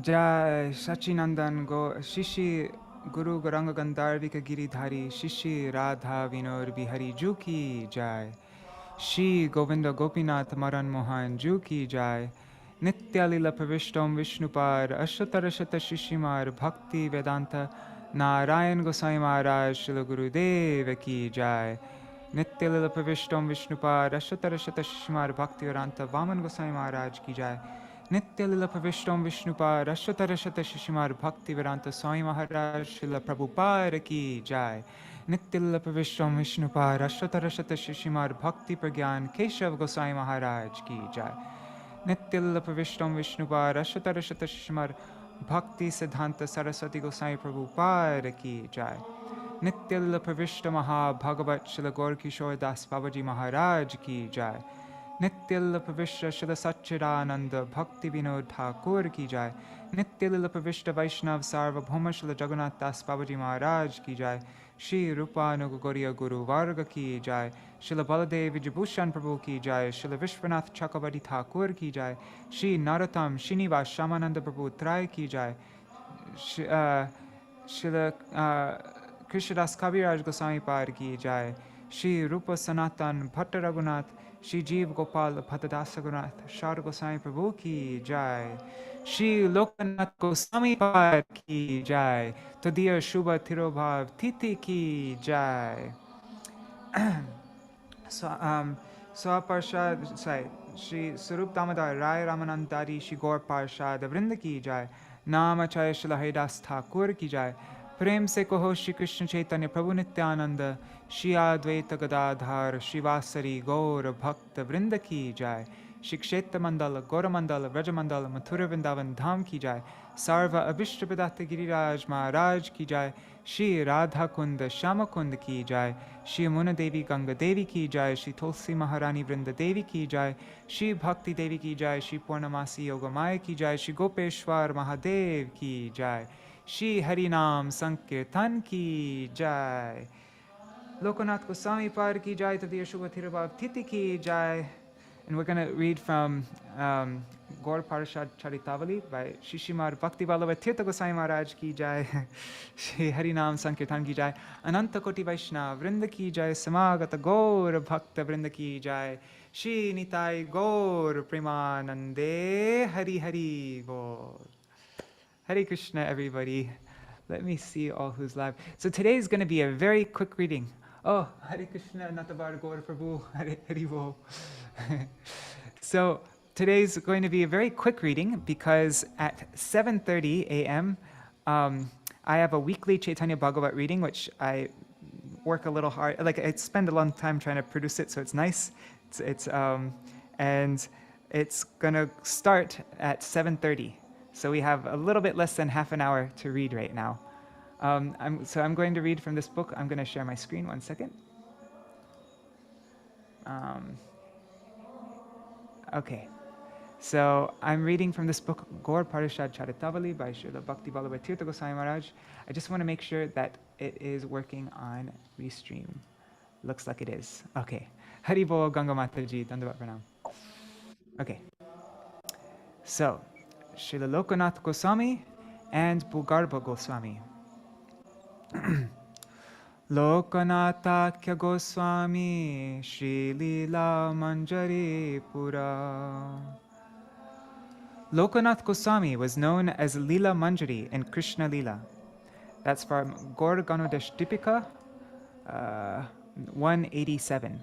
Jai Sachinandan Go Shishi Guru Garanga Gandharvika Giridhari Shishi Radha Vinod Bihari Juki Jai Shri Govinda Gopinath Maran Mohan Juki Jai Nitya Lila Pravishtam Vishnupar Ashatarashata Shishimar Bhakti Vedanta Narayan Gosai Maharaj Shila Gurudev Ki Jai Nitya Lila Pravishtam Vishnupar Ashatarashata Shishimar Bhakti Vedanta Vaman Gosai Maharaj Ki Jai Nitya Lila Pravishtam Vishnupar Ashatarashata Shishimar Bhakti Vedanta Swami Maharaj Shila Prabhupada Ki Jai Nitya Lila Pravishtam Vishnupar Ashatarashata Shishimar Bhakti Pragyan Keshav Gosai Maharaj Ki Jai Nitya Lila Pravishtam Vishnupar Ashatarashata Shishimar Bhakti Siddhanta Saraswati Gosai Prabhupada Ki Jai Nitya Lila Pravishta Maha Bhagavat Shila Gaur Kishore Das Babaji Maharaj Ki Jai Nitya Lila Pravishta Shila Satchidananda Bhakti Vinod Thakur Ki Jai Nitya Lila Pravishta Vaishnav Sarvabhauma Shila Jagannath Das Babaji Maharaj Ki Jai Shri Rupanuga Gauriya Guru Varga Ki Jai Shila Baladev Vijabhushan Prabhu Ki Jai Shila Vishwanath Chakravarti Thakur Ki Jai Shri Narottam Srinivas Shamananda Prabhu Trai Ki Jai Shila Krishnadas Kaviraj Goswami Par Ki Jai Shri Rupa Sanatan Bhatta Raghunath Shri Jeev Gopal Bhattadasa Gunath Shar Goswami Prabhu Ki Jai Śrī Lokanātha Gosvāmī Par Ki Jai Tadiya Shubha Tirobhav Titi Ki Jai So Parshad, sorry, Shri Sarup Damodar Rai Ramanandari Shri Gaura-pariṣada-caritāvali Ki Jai Namacharya Śrīla Haridas Thakur Ki Jai Prem se Koho Shri Krishna Chaitanya Prabhu Nityananda Shri Advaita Gadadhar Shri Vasari Gaura Bhakta Vrinda Ki Jai Shri Kshetra Mandala Gaura Mandala Vraja Mandala Mathura Vrindavan Dham Ki Jai Sarva Abhishta Padatta Giriraj Maharaj Ki Jai Shri Radha Kunda Shama Kunda Ki Jai Shri Amuna Devi Ganga Devi Ki Jai Shri Tulsi Maharani Vrinda Devi Ki Jai Shri Bhakti Devi Ki Jai Shri Purnamasi Yogamaya Ki Jai Shri Gopeshwar Mahadev Ki Jai Shri Harinam Sankirtan Ki Jai Lokanātha Gosvāmī Par Ki Jai Tadiya Shubha Tirobhav Titi Ki Jai. And we're going to read from Gaura-pariṣada-caritāvali by Shishimar Bhakti Ballabha Tīrtha Gosai Maharaj Ki Jai Shri Harinam Sankirtan Ki Jai Ananta Koti Vaishnava Vrinda Ki Jai Samagata Gaura Bhakta Vrinda Ki Jai Shri Nitai Gaur Premanande Hari Hari Bol. Hare Krishna, everybody. Let me see all who's live. So today is going to be a very quick reading. Oh, Hare Krishna, Natavar Gaur Prabhu, Hare Hari Bol. So today's going to be a very quick reading because at 7:30 a.m. I have a weekly Chaitanya Bhagavat reading, which I work a little hard. Like I spend a long time trying to produce it, so it's nice. And it's gonna start at 7:30. So we have a little bit less than half an hour to read right now. So I'm going to read from this book. I'm going to share my screen. One second. Okay. So I'm reading from this book, Gaura-pariṣada-caritāvali by Śrīla Bhakti Ballabha Tīrtha Gosai Maharaj. I just want to make sure that it is working on Restream. Looks like it is. Okay. Hari Bol Ganga Mataji, Dandavat Pranam. Okay. So, Śrīla Lokanātha Gosvāmī and Bhugarbha Gosvāmī. Lokanātha Gosvāmī Śrīla Manjari Pura. Lokanātha Gosvāmī was known as Lila Manjari in Krishna Lila. That's from Gaur Ganodesh Dipika 187.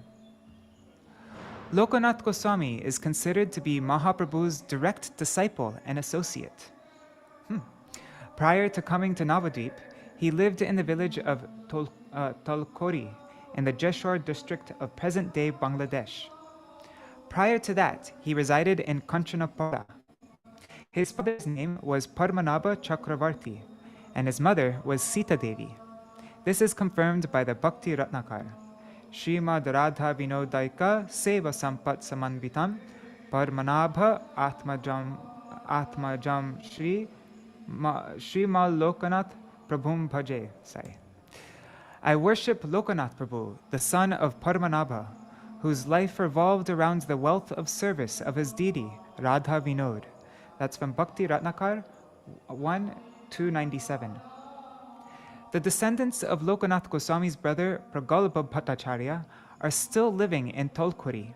Lokanātha Gosvāmī is considered to be Mahaprabhu's direct disciple and associate. Prior to coming to Navadvip, he lived in the village of Tolkori in the Jeshore district of present-day Bangladesh. Prior to that, he resided in Kanchanapura. His father's name was Padmanabha Chakravarti, and his mother was Sita Devi. This is confirmed by the Bhakti Ratnakar. Srimad Radha Vinodaika Seva Sampat Samanvitam Padmanabha Atmajam Shri Mal Lokanath Prabhum Bhaje. I worship Lokanath Prabhu, the son of Padmanabha, whose life revolved around the wealth of service of his deity, Radha Vinod. That's from Bhakti Ratnakar 297. The descendants of Lokanātha Gosvāmī's brother Pragalpa Bhattacharya are still living in Tolkuri.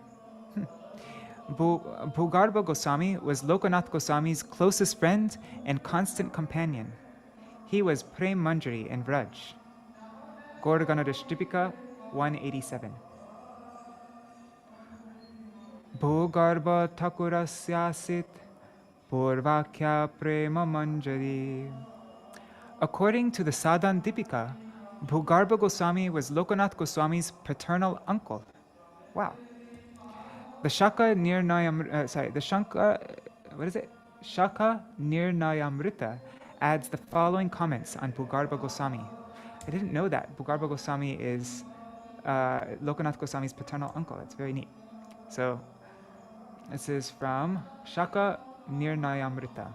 Bhugarbha Gosvāmī was Lokanātha Gosvāmī's closest friend and constant companion. He was Prem Manjari in Vraj. Gaura Ganodashtipika 187. Bhugarbha Thakurasyasit Purvakya Prema Manjari. According to the Sadhan Dipika, Bhugarbha Gosvāmī was Lokanātha Gosvāmī's paternal uncle. Wow. The Shaka Nirnayamrita adds the following comments on Bhugarbha Gosvāmī. I didn't know that Bhugarbha Gosvāmī is Lokanātha Gosvāmī's paternal uncle. It's very neat. So this is from Shaka Nirnayamrita.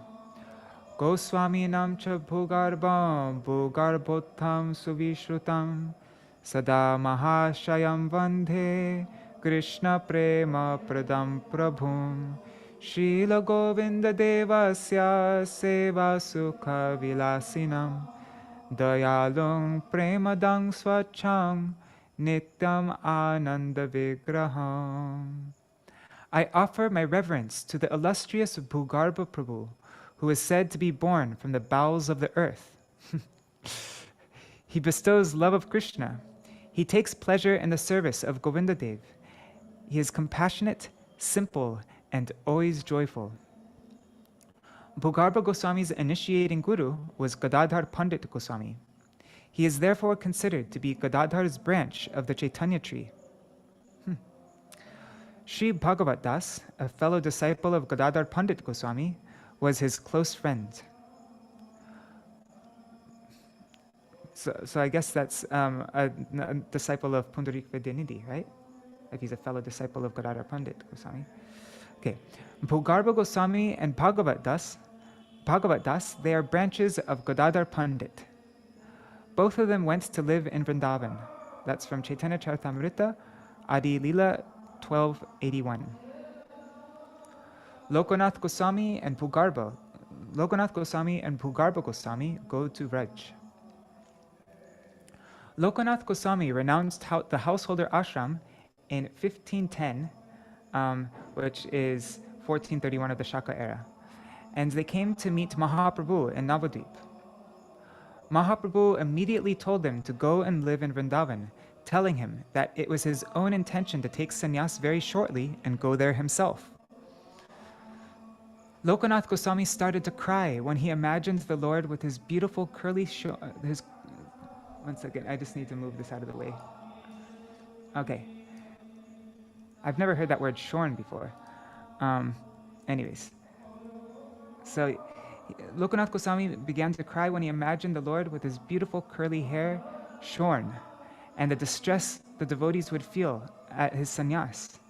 Gosvāminam cha bhugarbham bhugarbhotam suvishrutam sada mahashayam vandhe Krishna prema pradam prabhum Śrīla Govinda devasya seva sukha vilasinam dayalung premadang svacham nityam ananda vigraham. I offer my reverence to the illustrious Bhugarbha Prabhu, who is said to be born from the bowels of the earth. He bestows love of Krishna. He takes pleasure in the service of Govinda Dev. He is compassionate, simple, and always joyful. Bhugarbha Gosvāmī's initiating guru was Gadadhar Pandit Gosvāmī. He is therefore considered to be Gadadhar's branch of the Chaitanya tree. Sri Bhagavat Das, a fellow disciple of Gadadhar Pandit Gosvāmī, was his close friend. So I guess that's a disciple of Pundarik Vidyanidhi, right? If he's a fellow disciple of Gadadhar Pandit Gosvāmī. Okay. Bhugarbha Gosvāmī and Bhagavat Das, they are branches of Gadadhar Pandit. Both of them went to live in Vrindavan. That's from Chaitanya Charitamrita, Adi Lila 1281. Lokanātha Gosvāmī and Bhugarbha Gosvāmī go to Vraj. Lokanātha Gosvāmī renounced the householder ashram in 1510, which is 1431 of the Shaka era, and they came to meet Mahaprabhu in Navadvip. Mahaprabhu immediately told them to go and live in Vrindavan, telling him that it was his own intention to take sannyas very shortly and go there himself. Lokanātha Gosvāmī started to cry when he imagined the Lord with his beautiful curly one second, I just need to move this out of the way. Okay. I've never heard that word shorn before. Anyways. So Lokanātha Gosvāmī began to cry when he imagined the Lord with his beautiful curly hair shorn, and the distress the devotees would feel at his sannyas.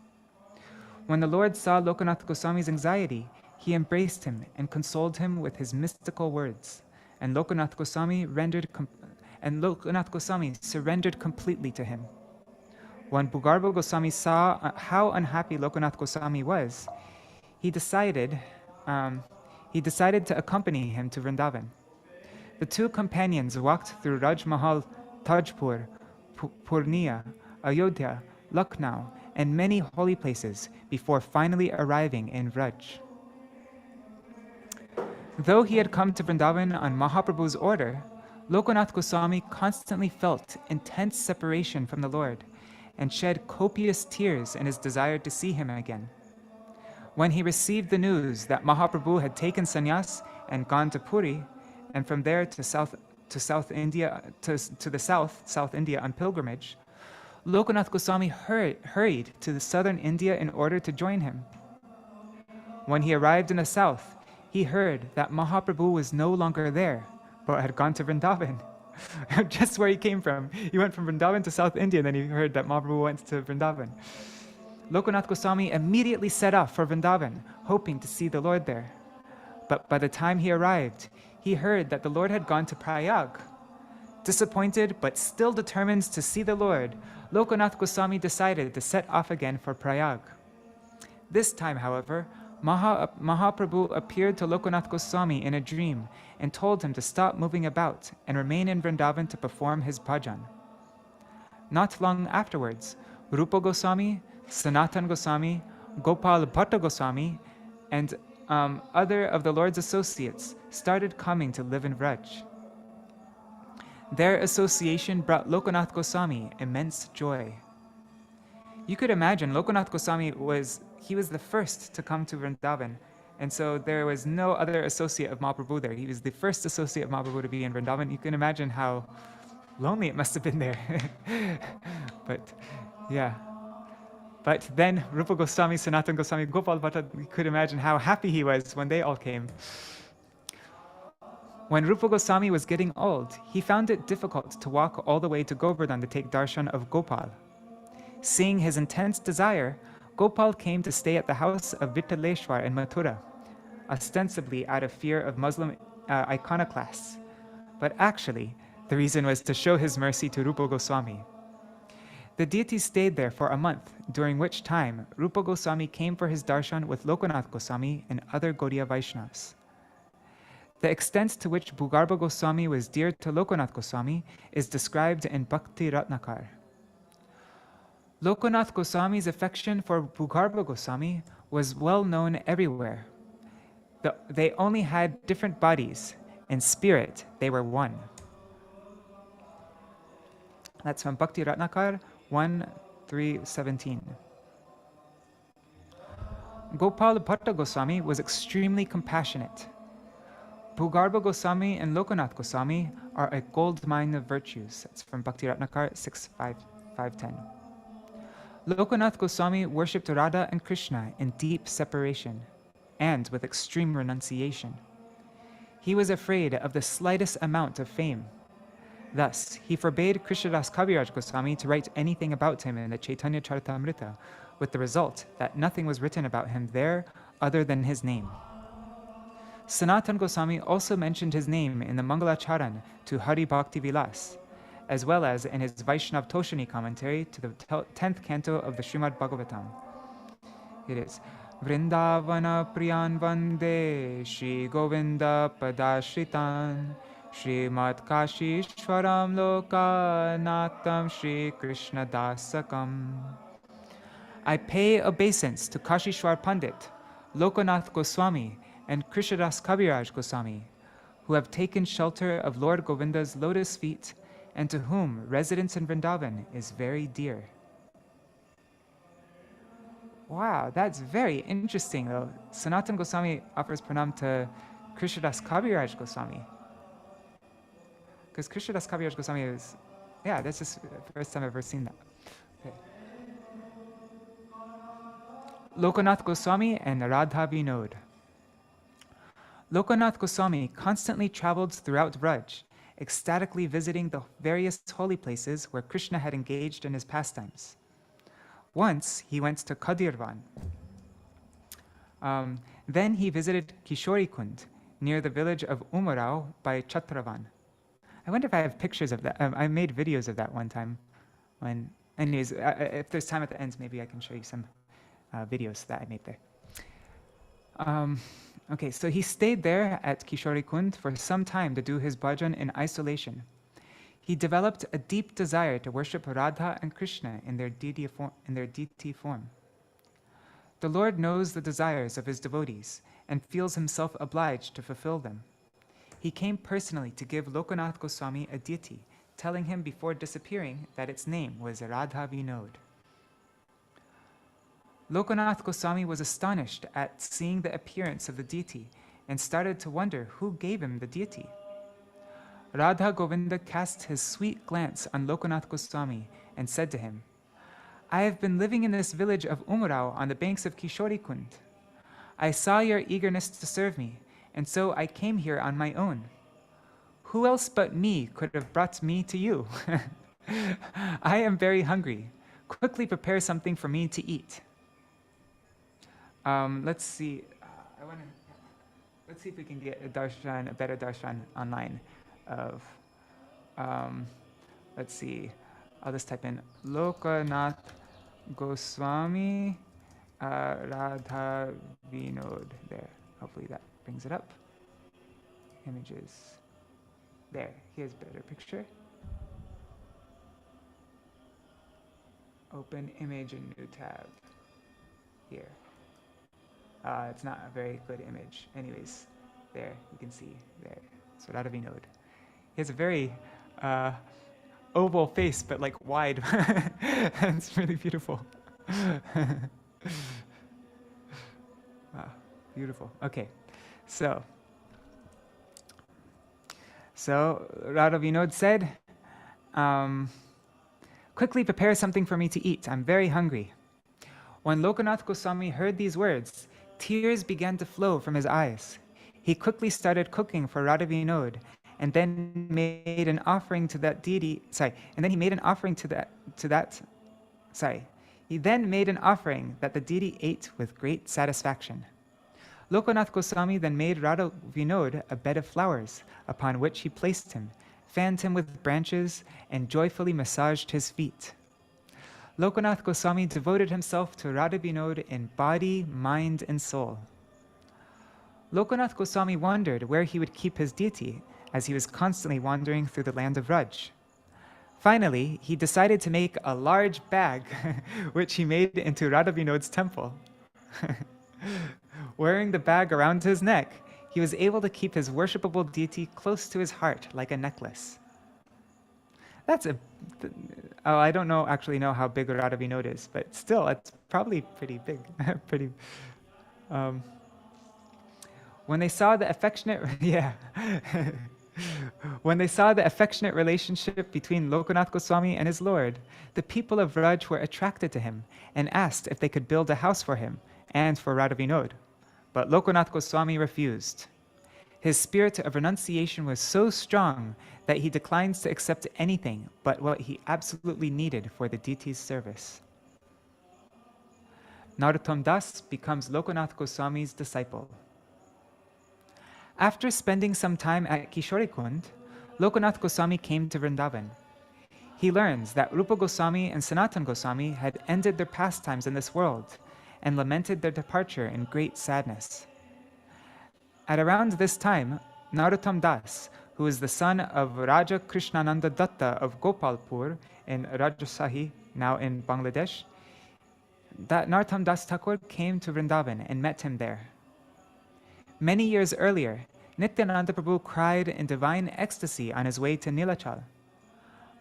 When the Lord saw Lokanātha Gosvāmī's anxiety, he embraced him and consoled him with his mystical words, and Lokanātha Gosvāmī surrendered completely to him. When Bhugarbha Gosvāmī saw how unhappy Lokanātha Gosvāmī was, he decided to accompany him to Vrindavan. The two companions walked through Raj Mahal, Tajpur, Purnia, Ayodhya, Lucknow, and many holy places before finally arriving in Vraj. Though he had come to Vrindavan on Mahaprabhu's order, Lokanātha Gosvāmī constantly felt intense separation from the Lord and shed copious tears in his desire to see him again. When he received the news that Mahaprabhu had taken sannyas and gone to Puri, and from there to South India on pilgrimage, Lokanātha Gosvāmī hurried to the southern India in order to join him. When he arrived in the south, he heard that Mahaprabhu was no longer there, but had gone to Vrindavan. Just where he came from. He went from Vrindavan to South India, and then he heard that Mahaprabhu went to Vrindavan. Lokanātha Gosvāmī immediately set off for Vrindavan, hoping to see the Lord there. But by the time he arrived, he heard that the Lord had gone to Prayag. Disappointed, but still determined to see the Lord, Lokanātha Gosvāmī decided to set off again for Prayag. This time, however, Mahaprabhu appeared to Lokanātha Gosvāmī in a dream and told him to stop moving about and remain in Vrindavan to perform his bhajan. Not long afterwards, Rupa Gosvāmī, Sanatana Gosvāmī, Gopal Bhatta Gosvāmī, and other of the Lord's associates started coming to live in Vraj. Their association brought Lokanātha Gosvāmī immense joy. You could imagine Lokanātha Gosvāmī was the first to come to Vrindavan, and so there was no other associate of Mahaprabhu there. He was the first associate of Mahaprabhu to be in Vrindavan. You can imagine how lonely it must have been there. But yeah. But then Rupa Gosvāmī, Sanatana Gosvāmī, Gopal Bhatta, you could imagine how happy he was when they all came. When Rupa Gosvāmī was getting old, he found it difficult to walk all the way to Govardhan to take darshan of Gopal. Seeing his intense desire, Gopal came to stay at the house of Vittaleshwar in Mathura, ostensibly out of fear of Muslim iconoclasts. But actually, the reason was to show his mercy to Rupa Gosvāmī. The deity stayed there for a month, during which time Rupa Gosvāmī came for his darshan with Lokanātha Gosvāmī and other Gaudiya Vaishnavas. The extent to which Bhugarbha Gosvāmī was dear to Lokanātha Gosvāmī is described in Bhakti Ratnakar. Lokanātha Gosvāmī's affection for Bhugarbha Gosvāmī was well known everywhere. They only had different bodies. In spirit, they were one. That's from Bhakti Ratnakar 1.3.17. Gopal Bhatta Gosvāmī was extremely compassionate. Bhugarbha Gosvāmī and Lokanātha Gosvāmī are a gold mine of virtues. That's from Bhakti Ratnakar 6.5.10. Lokanātha Gosvāmī worshipped Radha and Krishna in deep separation and with extreme renunciation. He was afraid of the slightest amount of fame. Thus, he forbade Krishnadas Kaviraj Gosvāmī to write anything about him in the Chaitanya Charitamrita, with the result that nothing was written about him there other than his name. Sanatana Gosvāmī also mentioned his name in the Mangalacharan to Hari Bhakti Vilas, as well as in his Vaishnav Toshani commentary to the 10th canto of the Srimad Bhagavatam. It is Vrindavana Priyan Vande Shri Govinda Padashritan Srimad Kashishwaram Lokanatham Shri Krishna Dasakam. I pay obeisance to Kashishwar Pandit, Lokanātha Gosvāmī, and Krishnadas Kaviraj Gosvāmī, who have taken shelter of Lord Govinda's lotus feet and to whom residence in Vrindavan is very dear. Wow, that's very interesting though. Sanatana Gosvāmī offers pranam to Krishnadas Kaviraj Gosvāmī. Because Krishnadas Kaviraj Gosvāmī is, that's just the first time I've ever seen that. Okay. Lokanātha Gosvāmī and Radha Vinod. Lokanātha Gosvāmī constantly traveled throughout Vraj, ecstatically visiting the various holy places where Krishna had engaged in his pastimes. Once, he went to Kadirvan. Then he visited Kishori Kund, near the village of Umarao by Chatravan. I wonder if I have pictures of that. I made videos of that one time. Anyways, if there's time at the end, maybe I can show you some videos that I made there. Okay, so he stayed there at Kishori Kund for some time to do his bhajan in isolation. He developed a deep desire to worship Radha and Krishna in their deity form. The Lord knows the desires of his devotees and feels himself obliged to fulfill them. He came personally to give Lokanātha Gosvāmī a deity, telling him before disappearing that its name was Radha Vinod. Lokanātha Gosvāmī was astonished at seeing the appearance of the deity and started to wonder who gave him the deity. Radha Govinda cast his sweet glance on Lokanātha Gosvāmī and said to him, I have been living in this village of Umarao on the banks of Kishori Kund. I saw your eagerness to serve me, and so I came here on my own. Who else but me could have brought me to you? I am very hungry. Quickly prepare something for me to eat. Let's see. Let's see if we can get a better darshan online of. Let's see. I'll just type in Lokanātha Gosvāmī Radha Vinod. There. Hopefully that brings it up. Images. There. Here's a better picture. Open image in new tab. Here. It's not a very good image. Anyways, there. You can see. There. So Radha Vinod. He has a very oval face, but like wide. It's really beautiful. Wow, beautiful. Okay, so Radha Vinod said, quickly prepare something for me to eat. I'm very hungry. When Lokanātha Gosvāmī heard these words, tears began to flow from his eyes. He quickly started cooking for Radha Vinod, and then made an offering to that deity. He then made an offering that the deity ate with great satisfaction. Lokanātha Gosvāmī then made Radha Vinod a bed of flowers, upon which he placed him, fanned him with branches, and joyfully massaged his feet. Lokanātha Gosvāmī devoted himself to Radha Vinod in body, mind, and soul. Lokanātha Gosvāmī wondered where he would keep his deity, as he was constantly wandering through the land of Raj. Finally, he decided to make a large bag, which he made into Radha Vinod's temple. Wearing the bag around his neck, he was able to keep his worshipable deity close to his heart like a necklace. I don't actually know how big Radha Vinod is, but still, it's probably pretty big. When they saw the affectionate, When they saw the affectionate relationship between Lokanātha Gosvāmī and his Lord, the people of Raj were attracted to him and asked if they could build a house for him and for Radha Vinod. But Lokanātha Gosvāmī refused. His spirit of renunciation was so strong that he declines to accept anything but what he absolutely needed for the deity's service. Narottam Das becomes Lokanātha Gosvāmī's disciple. After spending some time at Kishorikund, Lokanātha Gosvāmī came to Vrindavan. He learns that Rupa Gosvāmī and Sanatana Gosvāmī had ended their pastimes in this world and lamented their departure in great sadness. At around this time, Narottam Das, who is the son of Raja Krishnananda Datta of Gopalpur in Rajshahi, now in Bangladesh, that Narottam Das Thakur came to Vrindavan and met him there. Many years earlier, Nityananda Prabhu cried in divine ecstasy on his way to Nilachal.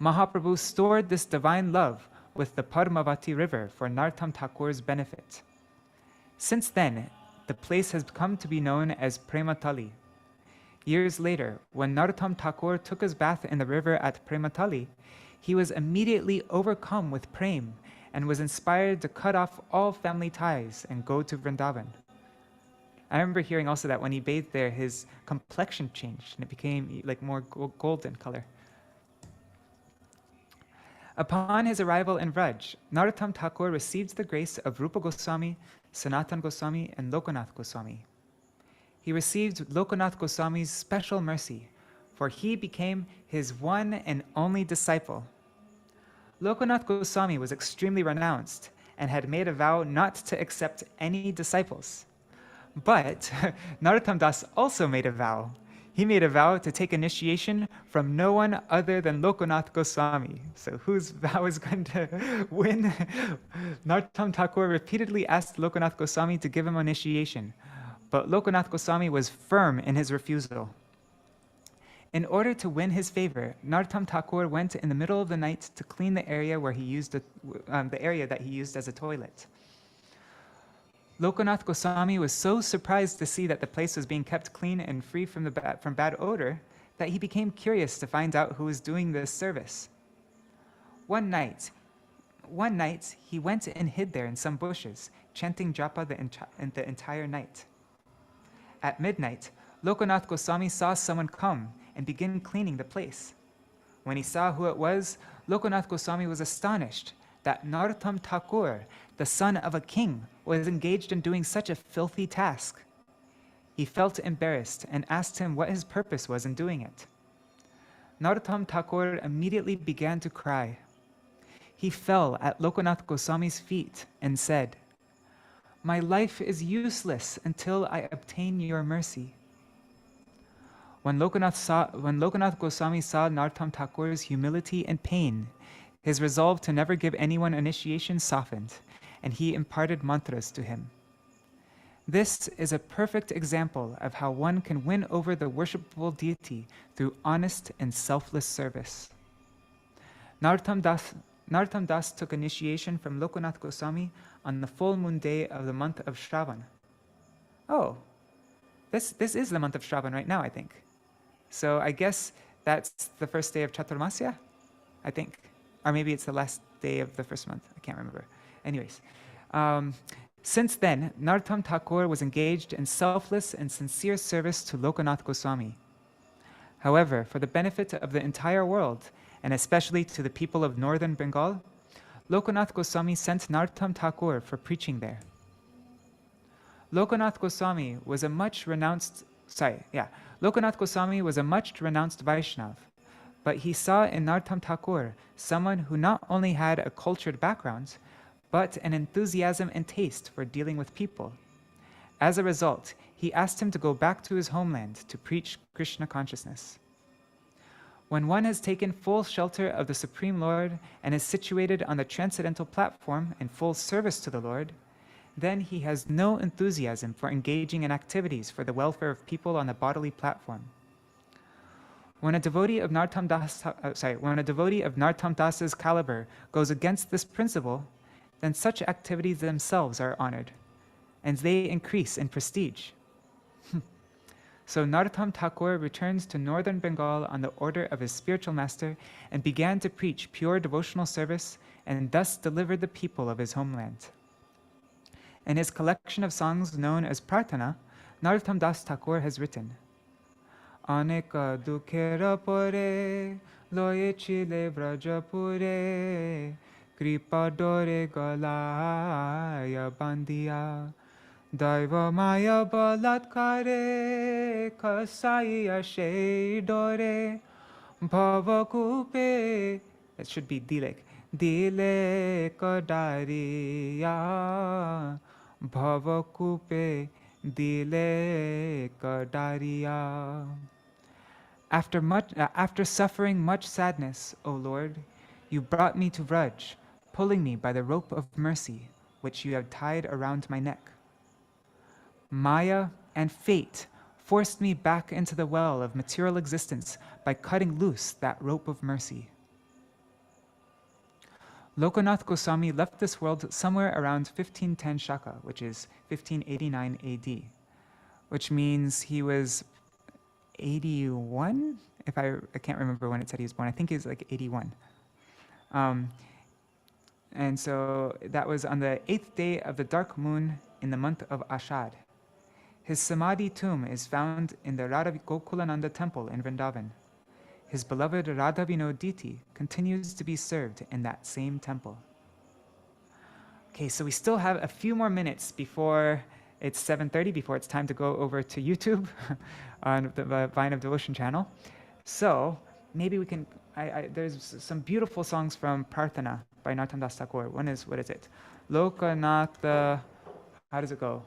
Mahaprabhu stored this divine love with the Padmavati river for Narottam Thakur's benefit. Since then, the place has come to be known as Prematali. Years later, when Narottam Thakur took his bath in the river at Prematali, he was immediately overcome with prem and was inspired to cut off all family ties and go to Vrindavan. I remember hearing also that when he bathed there, his complexion changed and it became like more golden color. Upon his arrival in Vraj, Narottam Thakur received the grace of Rupa Gosvāmī, Sanatana Gosvāmī, and Lokanātha Gosvāmī. He received Lokanātha Gosvāmī's special mercy, for he became his one and only disciple. Lokanātha Gosvāmī was extremely renounced and had made a vow not to accept any disciples. But Narottam Das also made a vow. He made a vow to take initiation from no one other than Lokanātha Gosvāmī. So whose vow is going to win? Narottam Thakur repeatedly asked Lokanātha Gosvāmī to give him initiation, but Lokanātha Gosvāmī was firm in his refusal. In order to win his favor, Narottam Thakur went in the middle of the night to clean the area where he used the area that he used as a toilet. Lokanātha Gosvāmī was so surprised to see that the place was being kept clean and free from bad odor that he became curious to find out who was doing this service. One night, he went and hid there in some bushes, chanting japa the entire night. At midnight, Lokanātha Gosvāmī saw someone come and begin cleaning the place. When he saw who it was, Lokanātha Gosvāmī was astonished that Narottam Thakur, the son of a king, was engaged in doing such a filthy task. He felt embarrassed and asked him what his purpose was in doing it. Narottam Thakur immediately began to cry. He fell at Lokanātha Gosvāmī's feet and said, My life is useless until I obtain your mercy. When Lokanath Goswāmī saw Narottam Thakur's humility and pain, his resolve to never give anyone initiation softened, and he imparted mantras to him. This is a perfect example of how one can win over the worshipable deity through honest and selfless service. Narottam Das took initiation from Lokanath Goswāmī on the full moon day of the month of Shravan. Oh, this is the month of Shravan right now, I think. So I guess that's the first day of Chaturmasya, I think. Or maybe it's the last day of the first month. I can't remember. Anyways, since then, Narottam Thakur was engaged in selfless and sincere service to Lokanath Goswāmī. However, for the benefit of the entire world, and especially to the people of northern Bengal, Lokanath Goswāmī sent Narottam Thakur for preaching there. Lokanath Goswāmī was a much renounced Vaishnav, but he saw in Narottam Thakur someone who not only had a cultured background, but an enthusiasm and taste for dealing with people. As a result, he asked him to go back to his homeland to preach Krishna consciousness. When one has taken full shelter of the Supreme Lord and is situated on the transcendental platform in full service to the Lord, then he has no enthusiasm for engaging in activities for the welfare of people on the bodily platform. When a devotee of Narottam Das's caliber goes against this principle, then such activities themselves are honored, and they increase in prestige. So Narottam Thakur returns to northern Bengal on the order of his spiritual master and began to preach pure devotional service and thus delivered the people of his homeland. In his collection of songs known as Prarthana, Narottam Das Thakur has written, Aneka dukhera pore, loye chile vrajapure, kripa dore galaya bandiya, Daiva maya balatkare, kasaiya she dore, bhavakupe, it should be dilek, dile kadariya, bhavakupe, dile kadariya. After suffering much sadness, O Lord, you brought me to Vraj, pulling me by the rope of mercy, which you have tied around my neck. Maya and fate forced me back into the well of material existence by cutting loose that rope of mercy. Lokanath Goswāmī left this world somewhere around 1510 Shaka, which is 1589 AD, which means he was 81? I can't remember when it said he was born. I think he was like 81. And so that was on the 8th day of the dark moon in the month of Ashad. His Samadhi tomb is found in the Radha Gokulananda temple in Vrindavan. His beloved Radha Vinoditi continues to be served in that same temple. Okay, so we still have a few more minutes before it's 7:30, before it's time to go over to YouTube on the Vine of Devotion channel. So maybe we can, there's some beautiful songs from Prarthana by Narottam Das Thakur. One is, what is it? Lokanatha, how does it go?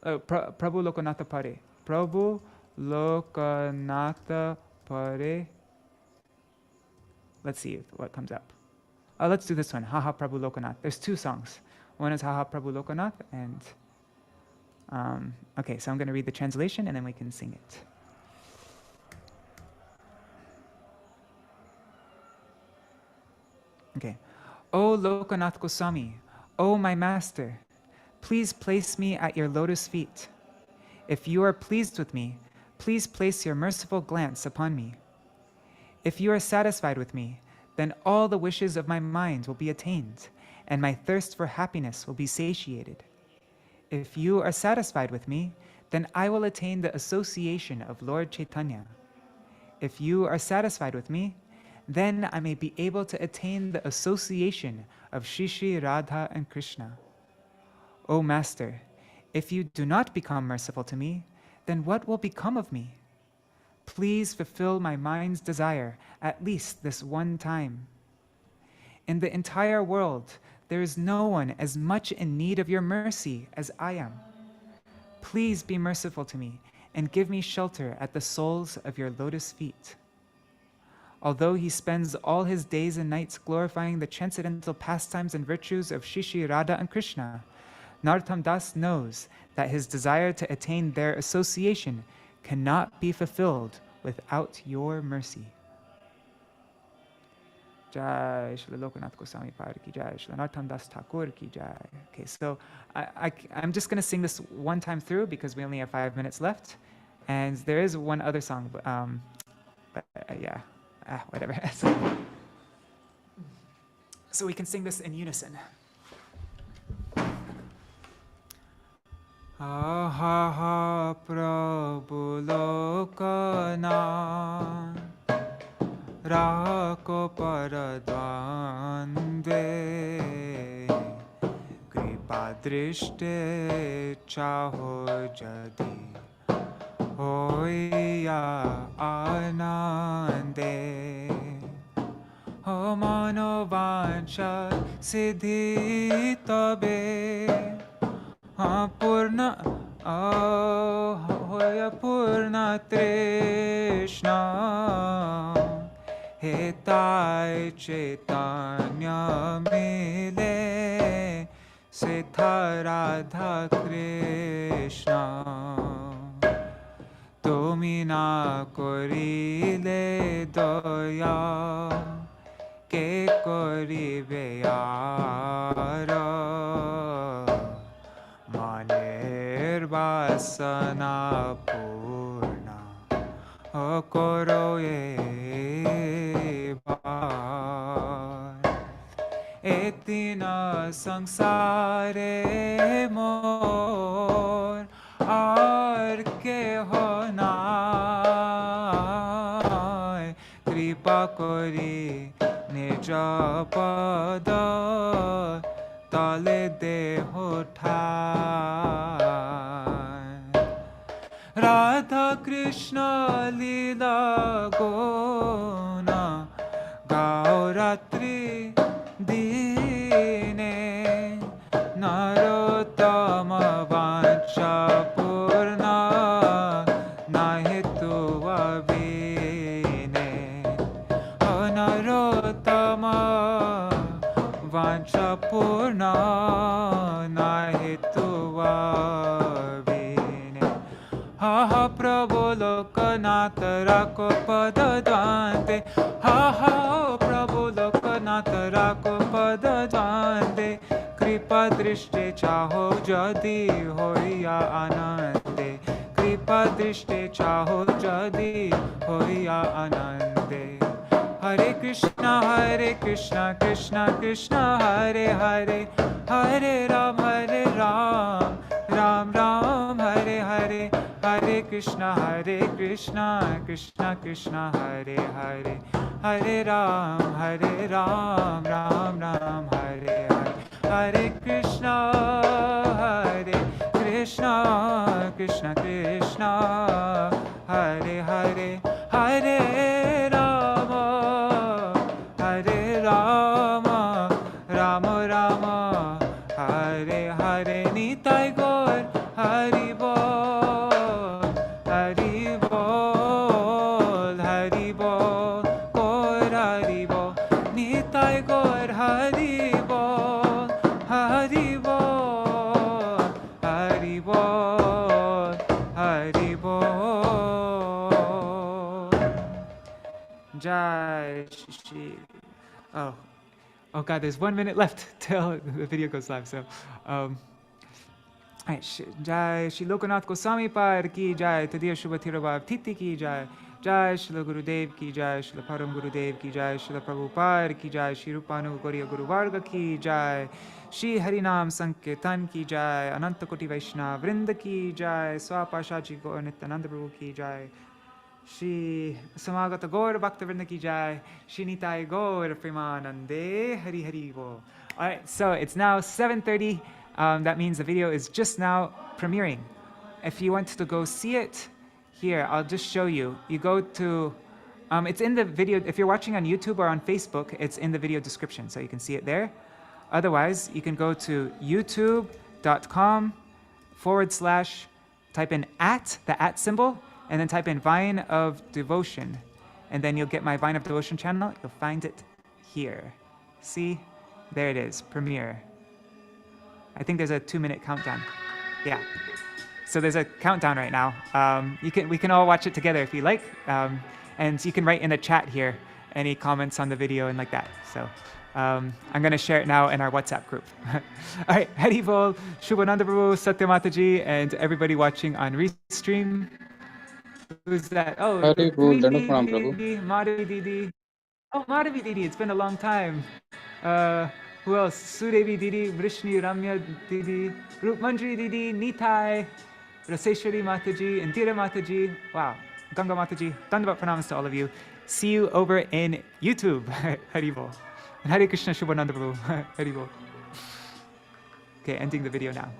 Prabhu Lokanatha Pare. Prabhu Lokanatha Pare. Let's see what comes up. Let's do this one, Haha Prabhu Lokanath. There's two songs. One is Haha Prabhu Lokanath, and okay, so I'm going to read the translation and then we can sing it. Okay. O Lokanath Goswāmī, O my master, please place me at your lotus feet. If you are pleased with me, please place your merciful glance upon me. If you are satisfied with me, then all the wishes of my mind will be attained, and my thirst for happiness will be satiated. If you are satisfied with me, then I will attain the association of Lord Chaitanya. If you are satisfied with me, then I may be able to attain the association of Shri Radha and Krishna. O Master, if you do not become merciful to me, then what will become of me? Please fulfill my mind's desire at least this one time. In the entire world, there is no one as much in need of your mercy as I am. Please be merciful to me and give me shelter at the soles of your lotus feet. Although he spends all his days and nights glorifying the transcendental pastimes and virtues of Shri Radha and Krishna, Narottam Das knows that his desire to attain their association cannot be fulfilled without your mercy. Jai Śrīla Lokanātha Gosvāmī ki jai, Śrīla Narottam Das Thakur ki jai. Okay, so I'm just going to sing this one time through because we only have 5 minutes left. And there is one other song, but yeah, whatever. So we can sing this in unison. Aha Prabhu Lokanātha Rako Paradvande Kripa Drishte Chaho Jadi Hoya Anande Ho Mano Vancha Siddhi Tabe Purna Hoya Purna Trishna Hetai Caitanya Mile Setha Radha Krishna Domina Korile Doya Ke Koribe Yara Maner Vasana Purna Koro Etina sangsare mor ar ke honai kripa kori nija pada tale deho thai Radha Krishna Lila Gona Gauratri Dine Narottama Vancha Purna Nahetu Avine Narottama Vancha Purna Nahetu Avine Ha Prabhu Lokanātha Rako Padadvante Ha Prabhu Lokanātha Rako Padadvante Kripa Drishte Chaho Jadi Hoya Anande Kripa Drishte Chaho Jadi Hoya Anande Hare Krishna Krishna Krishna Hare Hare Hare Ram Ram Ram Hare Hare Hare Krishna Krishna Krishna Hare Hare Hare Ram Ram Ram Hare Hare Hare Krishna Krishna Krishna Hare Hare Hare Rama Rama Rama Hare Hare Nitai Gaur Hari Bol Hari Bol Hari Bol Gaur Hari Bol Nitai Gaur Hari Bol Hari Bol Hari Bol Hari Bol Jai Shri. Oh God, there's 1 minute left till the video goes live. So, Jai Śrīla Lokanātha Gosvāmī ki jai, Tadiya Shubha Tirabhav Titi ki jai, Jai Śrīla Gurudev ki jai, Śrīla Param Gurudev ki jai, Śrīla Prabhupada ki jai, Śrī Rupanu Gauriya Guru Varga ki jai, Śrī Harinam Sankirtan ki jai, Ananta Koti Vaishnava Vrinda ki jai, Swapashaji Gaur Nityananda Prabhu ki jai, Shri Samagata Gaur Bhakta Vrinda ki jai, Shri Nitai Gaur Premanande Hari Hari Bol. All right, so it's now 7:30. That means the video is just now premiering. If you want to go see it, here, I'll just show you. You go to, it's in the video. If you're watching on YouTube or on Facebook, it's in the video description, so you can see it there. Otherwise, you can go to youtube.com/ type in the @ symbol, and then type in Vine of Devotion. And then you'll get my Vine of Devotion channel. You'll find it here. See? There it is, premiere. I think there's a 2-minute countdown. Yeah. So there's a countdown right now. We can all watch it together if you like. And you can write in the chat here any comments on the video and like that. So I'm going to share it now in our WhatsApp group. All right, Hari Bol, Shubhananda Prabhu, Satya Mataji, and everybody watching on Restream. Who's that? Oh, Hari Bol, Madhavi Didi. Oh, Madhavi Didi, it's been a long time. Who else? Sudevi Didi, Vrishni Ramya Didi, Rupmanjri Didi, Nitai, Raseshwari Mataji, Indira Mataji. Wow, Ganga Mataji. Dandavat pranams to all of you. See you over in YouTube. Hari Bol. And Hare Krishna Shubhananda Prabhu. Hari Bol. Okay, ending the video now.